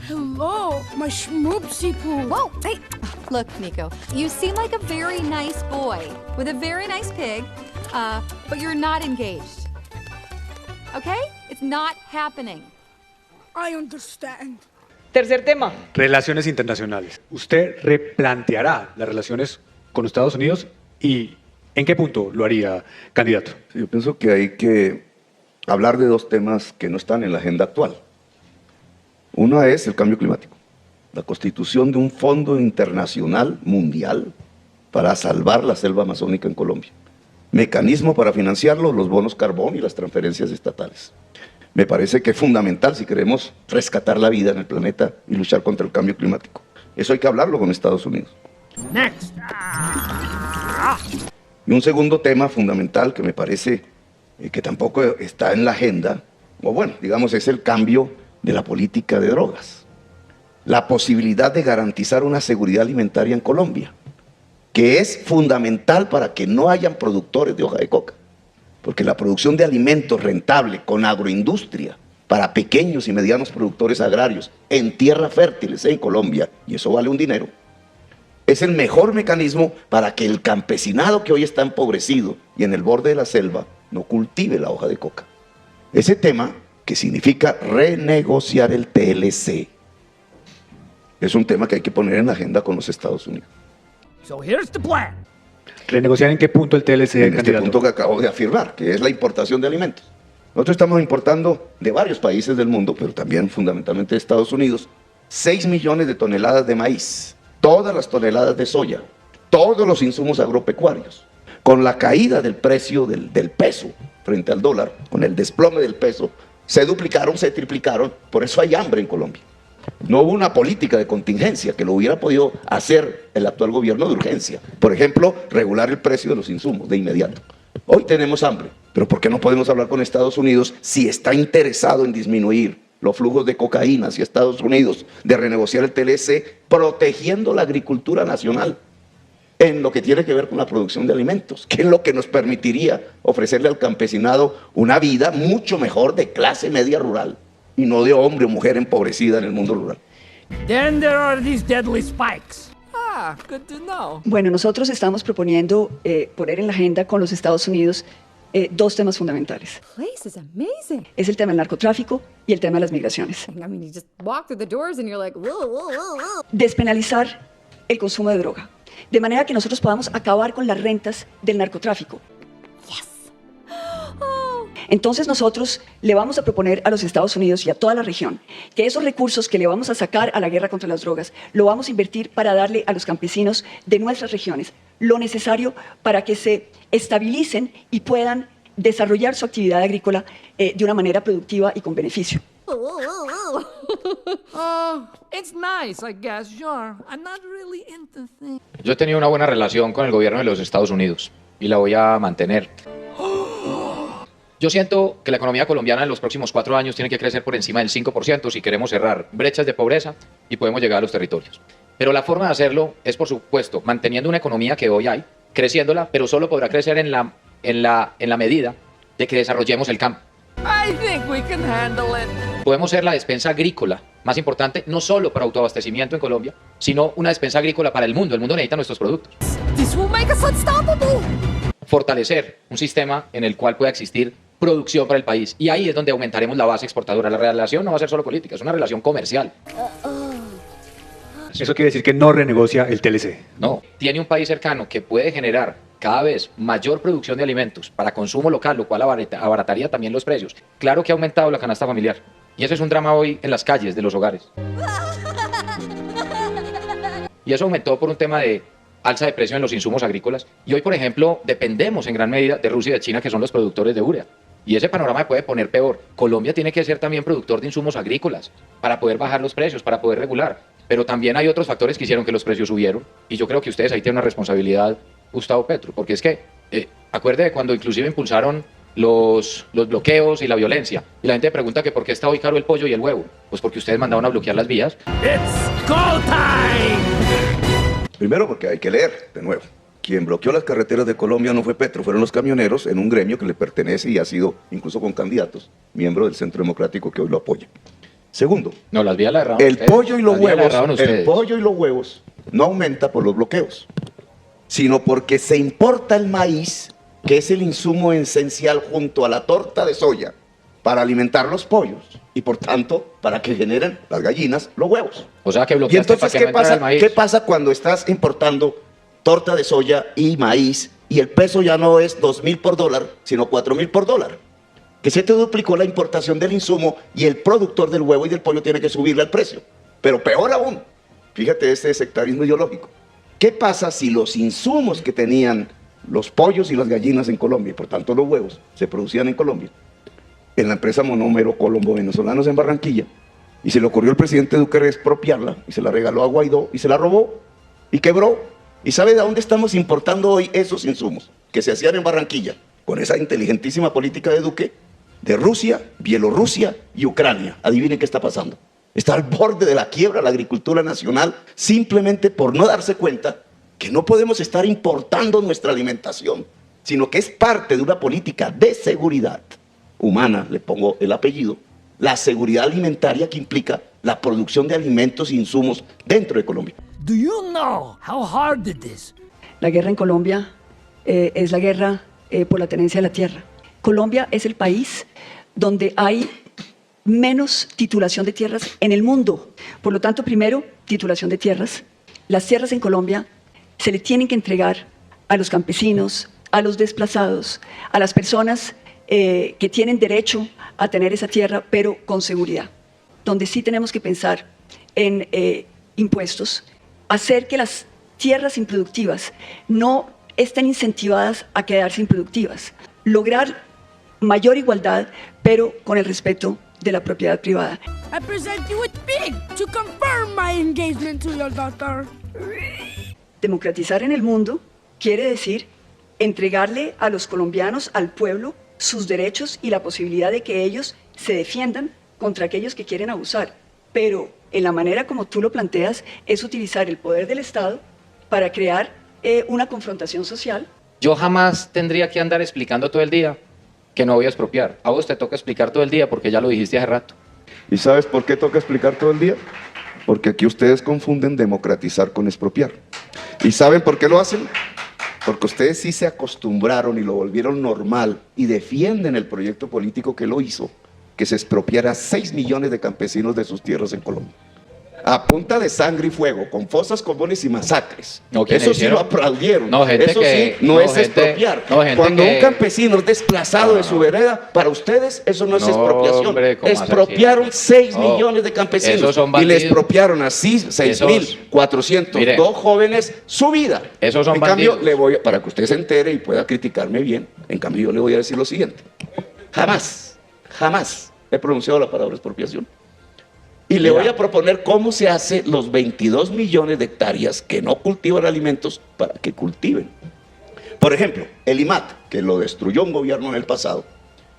Hello, my schmoopsie poo. Whoa, hey, look, Nico, you seem like a very nice boy with a very nice pig, but you're not engaged. Okay? It's not happening. I understand. Tercer tema. Relaciones internacionales. ¿Usted replanteará las relaciones con Estados Unidos y en qué punto lo haría, candidato? Sí, yo pienso que hay que hablar de dos temas que no están en la agenda actual. Uno es el cambio climático, la constitución de un fondo internacional mundial para salvar la selva amazónica en Colombia. Mecanismo para financiarlo, los bonos carbón y las transferencias estatales. Me parece que es fundamental si queremos rescatar la vida en el planeta y luchar contra el cambio climático. Eso hay que hablarlo con Estados Unidos. Next. Y un segundo tema fundamental que me parece que tampoco está en la agenda, o bueno, digamos, es el cambio de la política de drogas. La posibilidad de garantizar una seguridad alimentaria en Colombia, que es fundamental para que no hayan productores de hoja de coca. Porque la producción de alimentos rentable con agroindustria para pequeños y medianos productores agrarios en tierras fértiles en Colombia, y eso vale un dinero, es el mejor mecanismo para que el campesinado que hoy está empobrecido y en el borde de la selva no cultive la hoja de coca. Ese tema, que significa renegociar el TLC, es un tema que hay que poner en la agenda con los Estados Unidos. So here's the plan. ¿Renegociar en qué punto el TLC, En este candidato? punto que acabo de afirmar, que es la importación de alimentos. Nosotros estamos importando de varios países del mundo, pero también fundamentalmente de Estados Unidos, 6 millones de toneladas de maíz, todas las toneladas de soya, todos los insumos agropecuarios. Con la caída del precio del peso frente al dólar, con el desplome del peso, se duplicaron, se triplicaron, por eso hay hambre en Colombia. No hubo una política de contingencia que lo hubiera podido hacer el actual gobierno de urgencia. Por ejemplo, regular el precio de los insumos de inmediato. Hoy tenemos hambre, pero ¿por qué no podemos hablar con Estados Unidos si está interesado en disminuir los flujos de cocaína hacia Estados Unidos, de renegociar el TLC, protegiendo la agricultura nacional en lo que tiene que ver con la producción de alimentos, que es lo que nos permitiría ofrecerle al campesinado una vida mucho mejor de clase media rural y no de hombre o mujer empobrecida en el mundo rural. Then there are these deadly spikes. Ah, good to know. Bueno, nosotros estamos proponiendo poner en la agenda con los Estados Unidos dos temas fundamentales. Place is amazing. Es el tema del narcotráfico y el tema de las migraciones. I mean, you just walk through the doors and you're like, whoa, whoa, whoa, whoa. Despenalizar el consumo de droga, de manera que nosotros podamos acabar con las rentas del narcotráfico. Entonces nosotros le vamos a proponer a los Estados Unidos y a toda la región que esos recursos que le vamos a sacar a la guerra contra las drogas lo vamos a invertir para darle a los campesinos de nuestras regiones lo necesario para que se estabilicen y puedan desarrollar su actividad agrícola de una manera productiva y con beneficio. It's nice, I guess, sure. I'm not really into things. Yo he tenido una buena relación con el gobierno de los Estados Unidos y la voy a mantener. Yo siento que la economía colombiana en los próximos 4 años tiene que crecer por encima del 5% si queremos cerrar brechas de pobreza y podemos llegar a los territorios. Pero la forma de hacerlo es, por supuesto, manteniendo una economía que hoy hay, creciéndola, pero solo podrá crecer en la medida de que desarrollemos el campo. I think we can handle it. Podemos ser la despensa agrícola más importante, no solo para autoabastecimiento en Colombia, sino una despensa agrícola para el mundo. El mundo necesita nuestros productos. This will make us unstoppable. Fortalecer un sistema en el cual pueda existir producción para el país. Y ahí es donde aumentaremos la base exportadora. La relación no va a ser solo política, es una relación comercial. Eso quiere decir que no renegocia el TLC. No, tiene un país cercano que puede generar cada vez mayor producción de alimentos para consumo local, lo cual abarataría también los precios. Claro que ha aumentado la canasta familiar. Y eso es un drama hoy en las calles de los hogares. Y eso aumentó por un tema de alza de precio en los insumos agrícolas. Y hoy, por ejemplo, dependemos en gran medida de Rusia y de China, que son los productores de urea. Y ese panorama se puede poner peor. Colombia tiene que ser también productor de insumos agrícolas para poder bajar los precios, para poder regular. Pero también hay otros factores que hicieron que los precios subieron. Y yo creo que ustedes ahí tienen una responsabilidad, Gustavo Petro, porque es que, acuerde de cuando inclusive impulsaron los bloqueos y la violencia. Y la gente pregunta que por qué está hoy caro el pollo y el huevo. Pues porque ustedes mandaron a bloquear las vías. It's go time. Primero porque hay que leer, de nuevo. Quien bloqueó las carreteras de Colombia no fue Petro, fueron los camioneros en un gremio que le pertenece y ha sido, incluso con candidatos, miembro del Centro Democrático que hoy lo apoya. Segundo, No, las vías las erraron el ustedes. pollo y los Las vías las huevos, erraron el ustedes. pollo y los huevos no aumenta por los bloqueos, sino porque se importa el maíz, que es el insumo esencial junto a la torta de soya para alimentar los pollos y por tanto para que generen las gallinas los huevos. O sea que Y bloqueaste entonces, para que no entrara el maíz. ¿qué pasa cuando estás importando torta de soya y maíz y el peso ya no es 2.000 por dólar, sino 4.000 por dólar? Que se te duplicó la importación del insumo y el productor del huevo y del pollo tiene que subirle el precio. Pero peor aún, fíjate este sectarismo ideológico. ¿Qué pasa si los insumos que tenían los pollos y las gallinas en Colombia, y por tanto los huevos, se producían en Colombia, en la empresa Monómero Colombo Venezolanos en Barranquilla, y se le ocurrió al presidente Duque expropiarla, y se la regaló a Guaidó, y se la robó, y quebró? ¿Y sabe de dónde estamos importando hoy esos insumos que se hacían en Barranquilla, con esa inteligentísima política de Duque? De Rusia, Bielorrusia y Ucrania. Adivinen qué está pasando. Está al borde de la quiebra la agricultura nacional, simplemente por no darse cuenta que no podemos estar importando nuestra alimentación, sino que es parte de una política de seguridad humana, le pongo el apellido, la seguridad alimentaria que implica la producción de alimentos e insumos dentro de Colombia. Do you know how hard it is? La guerra en Colombia es la guerra por la tenencia de la tierra. Colombia es el país donde hay menos titulación de tierras en el mundo. Por lo tanto, primero, titulación de tierras. Las tierras en Colombia se le tienen que entregar a los campesinos, a los desplazados, a las personas que tienen derecho a tener esa tierra, pero con seguridad. Donde sí tenemos que pensar en impuestos, hacer que las tierras improductivas no estén incentivadas a quedarse improductivas, lograr mayor igualdad, pero con el respeto de la propiedad privada. I present you with pig to confirm my engagement to your daughter. Democratizar en el mundo quiere decir entregarle a los colombianos, al pueblo, sus derechos y la posibilidad de que ellos se defiendan contra aquellos que quieren abusar. Pero en la manera como tú lo planteas es utilizar el poder del Estado para crear una confrontación social. Yo jamás tendría que andar explicando todo el día que no voy a expropiar. A vos te toca explicar todo el día porque ya lo dijiste hace rato. ¿Y sabes por qué toca explicar todo el día? Porque aquí ustedes confunden democratizar con expropiar. ¿Y saben por qué lo hacen? Porque ustedes sí se acostumbraron y lo volvieron normal y defienden el proyecto político que lo hizo, que se expropiara a 6 millones de campesinos de sus tierras en Colombia. A punta de sangre y fuego, con fosas comunes y masacres. No, ¿quiénes Eso sí hicieron? lo aplaudieron. No, gente eso que- sí, no no, es gente- expropiar. no, gente Cuando que- un campesino es desplazado de su vereda, para ustedes eso no es No, expropiación. hombre, ¿cómo vas a Expropiaron decir? 6 No, millones de campesinos. esos son y le bandidos. expropiaron así Esos- 6.402 mire, jóvenes su vida. esos son En cambio, bandidos. para que usted se entere y pueda criticarme bien, en cambio yo le voy a decir lo siguiente. Jamás he pronunciado la palabra expropiación. Y le Mira. voy a proponer cómo se hace los 22 millones de hectáreas que no cultivan alimentos para que cultiven. Por ejemplo, el IMAT, que lo destruyó un gobierno en el pasado.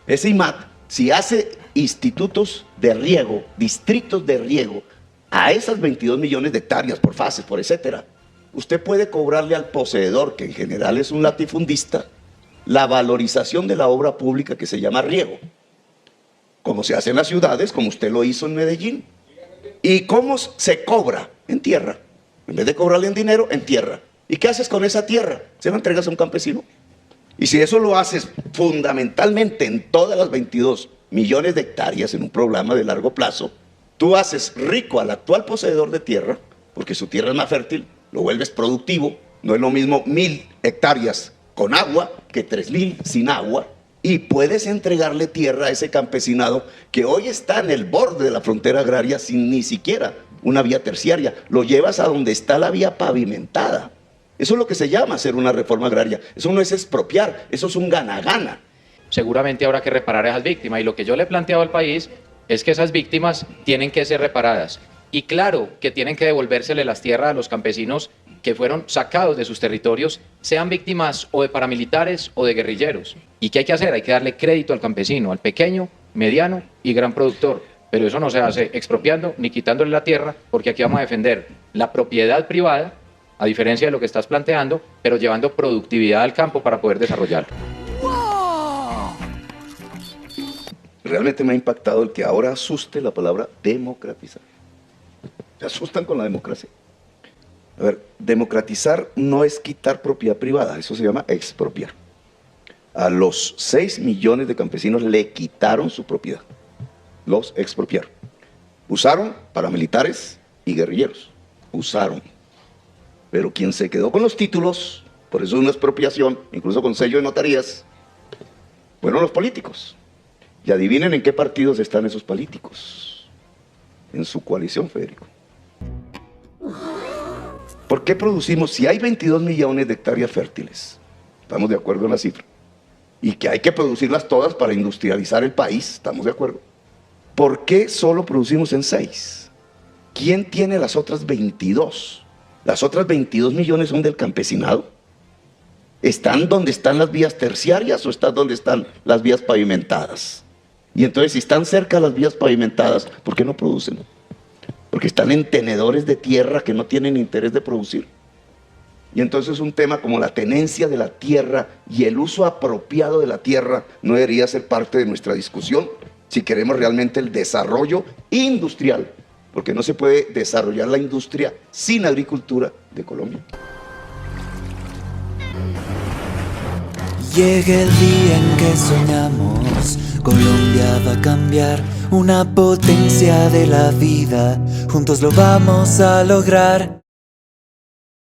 Ese IMAT, si hace institutos de riego, distritos de riego, a esas 22 millones de hectáreas por fases, por etcétera, usted puede cobrarle al poseedor, que en general es un latifundista, la valorización de la obra pública que se llama riego, como se hace en las ciudades, como usted lo hizo en Medellín. ¿Y cómo se cobra? En tierra. En vez de cobrarle en dinero, en tierra. ¿Y qué haces con esa tierra? Se la entregas a un campesino. Y si eso lo haces fundamentalmente en todas las 22 millones de hectáreas en un programa de largo plazo, tú haces rico al actual poseedor de tierra, porque su tierra es más fértil, lo vuelves productivo. No es lo mismo 1.000 hectáreas con agua que 3.000 sin agua. Y puedes entregarle tierra a ese campesinado que hoy está en el borde de la frontera agraria sin ni siquiera una vía terciaria. Lo llevas a donde está la vía pavimentada. Eso es lo que se llama hacer una reforma agraria. Eso no es expropiar, eso es un gana-gana. Seguramente habrá que reparar a esas víctimas. Y lo que yo le he planteado al país es que esas víctimas tienen que ser reparadas. Y claro que tienen que devolvérsele las tierras a los campesinos que fueron sacados de sus territorios, sean víctimas o de paramilitares o de guerrilleros. ¿Y qué hay que hacer? Hay que darle crédito al campesino, al pequeño, mediano y gran productor. Pero eso no se hace expropiando ni quitándole la tierra, porque aquí vamos a defender la propiedad privada, a diferencia de lo que estás planteando, pero llevando productividad al campo para poder desarrollarlo. Whoa! realmente me ha impactado el que ahora asuste la palabra democratizar. Se asustan con la democracia. A ver, democratizar no es quitar propiedad privada, eso se llama expropiar. A los 6 millones de campesinos le quitaron su propiedad, los expropiaron. Usaron paramilitares y guerrilleros, usaron. Pero quien se quedó con los títulos, por eso es una expropiación, incluso con sello de notarías, fueron los políticos. Y adivinen en qué partidos están esos políticos. En su coalición, Federico. ¿Por qué producimos, si hay 22 millones de hectáreas fértiles, estamos de acuerdo en la cifra, y que hay que producirlas todas para industrializar el país, estamos de acuerdo? ¿Por qué solo producimos en 6? ¿Quién tiene las otras 22? ¿Las otras 22 millones son del campesinado? ¿Están donde están las vías terciarias o están donde están las vías pavimentadas? Y entonces, si están cerca de las vías pavimentadas, ¿por qué no producen? Porque están en tenedores de tierra que no tienen interés de producir. Y entonces un tema como la tenencia de la tierra y el uso apropiado de la tierra no debería ser parte de nuestra discusión si queremos realmente el desarrollo industrial, porque no se puede desarrollar la industria sin agricultura de Colombia. Llega el día en que soñamos, Colombia va a cambiar, una potencia de la vida, juntos lo vamos a lograr.